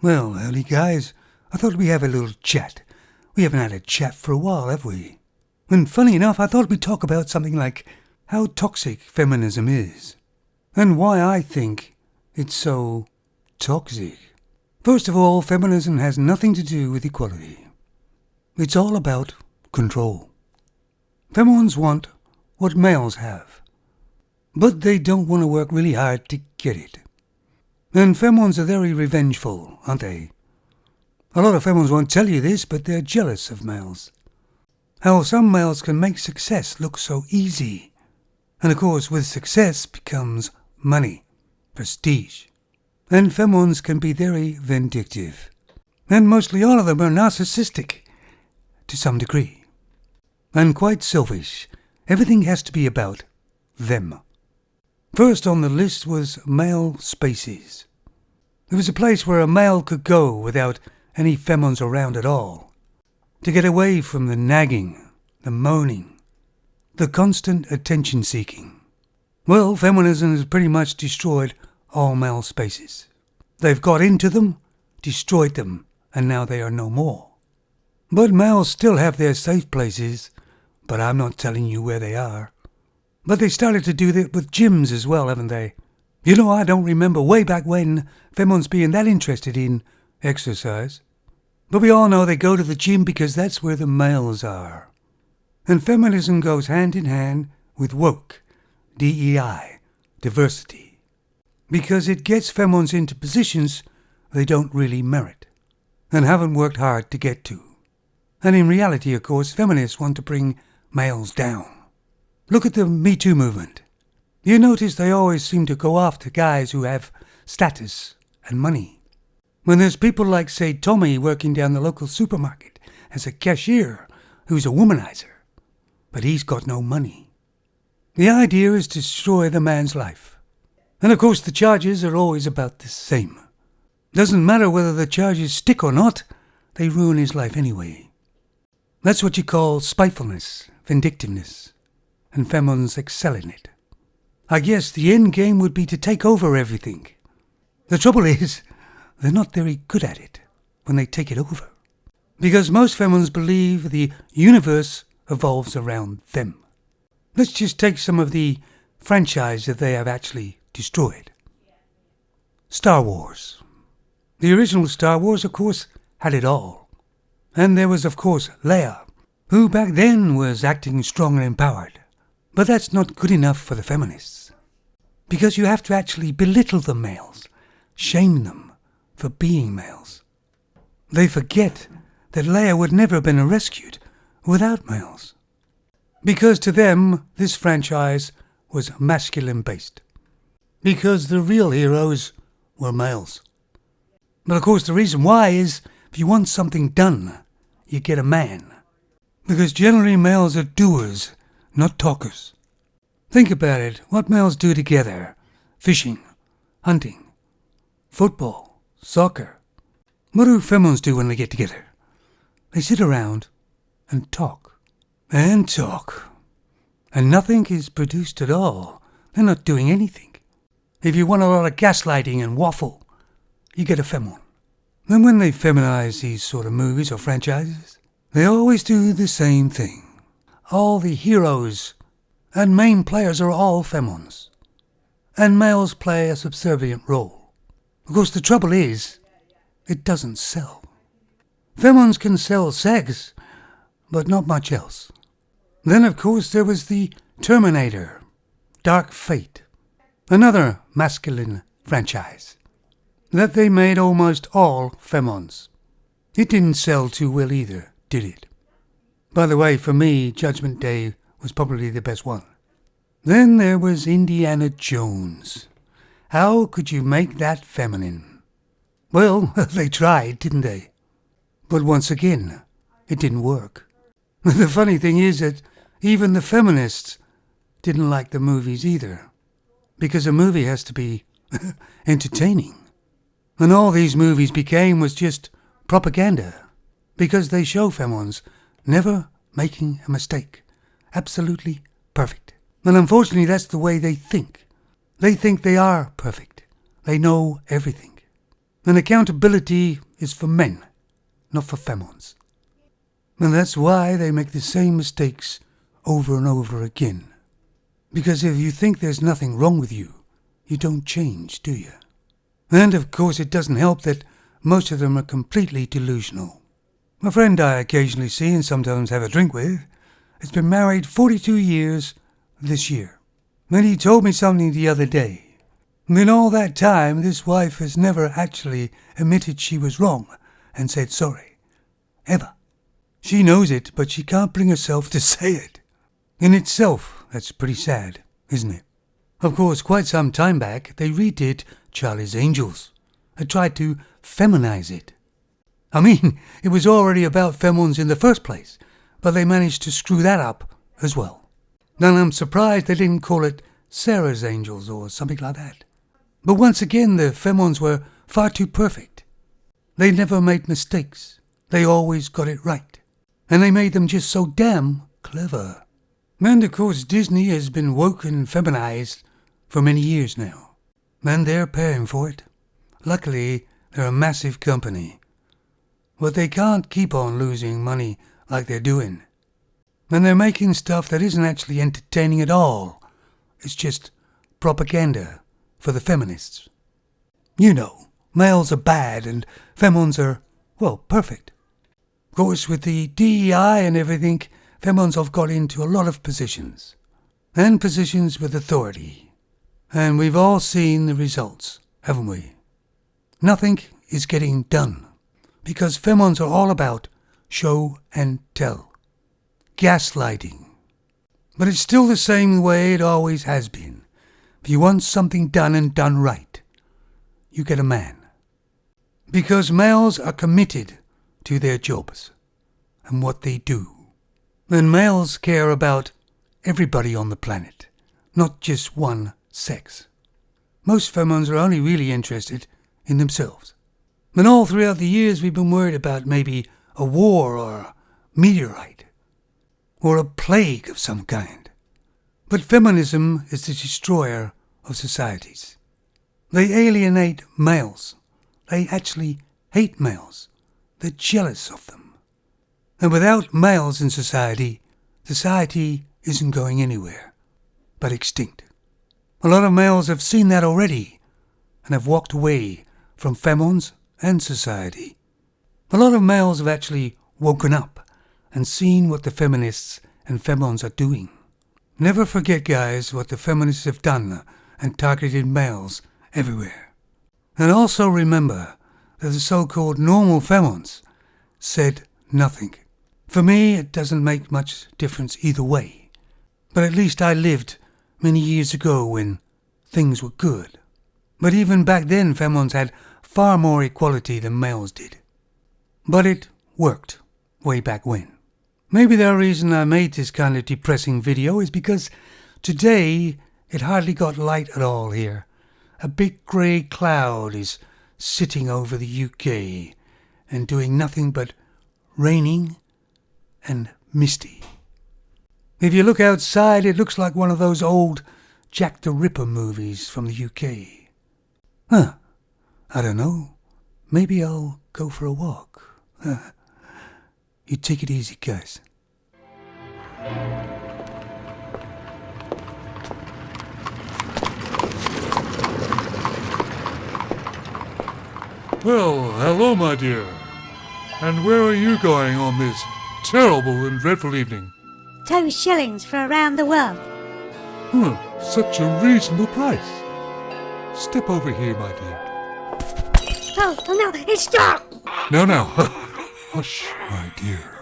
Well, howdy guys. I thought we'd have a little chat. We haven't had a chat for a while, have we? And funny enough, I thought we'd talk about something like how toxic feminism is. And why I think it's so toxic. First of all, feminism has nothing to do with equality. It's all about control. Femons want what males have, but they don't want to work really hard to get it. And femons are very revengeful, aren't they? A lot of femons won't tell you this, but they're jealous of males. How some males can make success look so easy. And of course, with success becomes money, prestige. And femons can be very vindictive. And mostly all of them are narcissistic, to some degree. And quite selfish. Everything has to be about them. First on the list was male spaces. It was a place where a male could go without any femons around at all, to get away from the nagging, the moaning, the constant attention-seeking. Well, feminism has pretty much destroyed all male spaces. They've got into them, destroyed them, and now they are no more. But males still have their safe places, but I'm not telling you where they are. But they started to do that with gyms as well, haven't they? You know, I don't remember way back when femons being that interested in exercise. But we all know they go to the gym because that's where the males are. And feminism goes hand in hand with woke, DEI, diversity. Because it gets femons into positions they don't really merit and haven't worked hard to get to. And in reality, of course, feminists want to bring males down. Look at the Me Too movement. You notice they always seem to go after guys who have status and money. When there's people like, say, Tommy working down the local supermarket as a cashier who's a womanizer, but he's got no money. The idea is to destroy the man's life. And of course the charges are always about the same. Doesn't matter whether the charges stick or not, they ruin his life anyway. That's what you call spitefulness, vindictiveness, and femons excel in it. I guess the end game would be to take over everything. The trouble is, they're not very good at it when they take it over. Because most femons believe the universe evolves around them. Let's just take some of the franchise that they have actually destroyed. Star Wars. The original Star Wars, of course, had it all. And there was, of course, Leia, who back then was acting strong and empowered. But that's not good enough for the feminists. Because you have to actually belittle the males, shame them for being males. They forget that Leia would never have been rescued without males. Because to them, this franchise was masculine-based. Because the real heroes were males. But of course the reason why is, if you want something done, you get a man. Because generally males are doers, not talkers. Think about it, what males do together: fishing, hunting, football, soccer. What do femons do when they get together? They sit around and talk. And talk. And nothing is produced at all. They're not doing anything. If you want a lot of gaslighting and waffle, you get a femon. Then when they feminize these sort of movies or franchises, they always do the same thing. All the heroes and main players are all femons. And males play a subservient role. Of course, the trouble is, it doesn't sell. Femons can sell sex, but not much else. Then, of course, there was the Terminator, Dark Fate, another masculine franchise, that they made almost all femons. It didn't sell too well either, did it? By the way, for me, Judgment Day was probably the best one. Then there was Indiana Jones. How could you make that feminine? Well, they tried, didn't they? But once again, it didn't work. The funny thing is that even the feminists didn't like the movies either, because a movie has to be entertaining. And all these movies became was just propaganda, because they show femons never making a mistake. Absolutely perfect. And unfortunately, that's the way they think. They think they are perfect. They know everything. And accountability is for men, not for femons. And that's why they make the same mistakes over and over again. Because if you think there's nothing wrong with you, you don't change, do you? And of course it doesn't help that most of them are completely delusional. A friend I occasionally see and sometimes have a drink with has been married 42 years this year. And he told me something the other day. In all that time, this wife has never actually admitted she was wrong and said sorry. Ever. She knows it, but she can't bring herself to say it. In itself, that's pretty sad, isn't it? Of course, quite some time back, they redid Charlie's Angels and tried to feminize it. I mean, it was already about femons in the first place, but they managed to screw that up as well. And I'm surprised they didn't call it Sarah's Angels or something like that. But once again, the femons were far too perfect. They never made mistakes. They always got it right. And they made them just so damn clever. And of course, Disney has been woke and feminized for many years now. And they're paying for it. Luckily, they're a massive company. But they can't keep on losing money like they're doing. And they're making stuff that isn't actually entertaining at all. It's just propaganda for the feminists. You know, males are bad and femons are, well, perfect. Of course, with the DEI and everything, femons have got into a lot of positions. And positions with authority. And we've all seen the results, haven't we? Nothing is getting done. Because femons are all about show and tell. Gaslighting. But it's still the same way it always has been. If you want something done and done right, you get a man. Because males are committed to their jobs and what they do. And males care about everybody on the planet, not just one sex. Most femons are only really interested in themselves. And all throughout the years we've been worried about maybe a war or a meteorite or a plague of some kind. But feminism is the destroyer of societies. They alienate males. They actually hate males. They're jealous of them. And without males in society, society isn't going anywhere, but extinct. A lot of males have seen that already and have walked away from femons and society. A lot of males have actually woken up and seen what the feminists and femons are doing. Never forget, guys, what the feminists have done and targeted males everywhere. And also remember that the so-called normal femons said nothing. For me, it doesn't make much difference either way. But at least I lived many years ago when things were good. But even back then, femons had far more equality than males did. But it worked way back when. Maybe the reason I made this kind of depressing video is because today it hardly got light at all here. A big grey cloud is sitting over the UK and doing nothing but raining and misty. If you look outside, it looks like one of those old Jack the Ripper movies from the UK. I don't know. Maybe I'll go for a walk. You take it easy, guys. Well, hello, my dear. And where are you going on this terrible and dreadful evening? 2 shillings for around the world. Such a reasonable price. Step over here, my dear. Oh no, it's dark! Now, hush, my dear.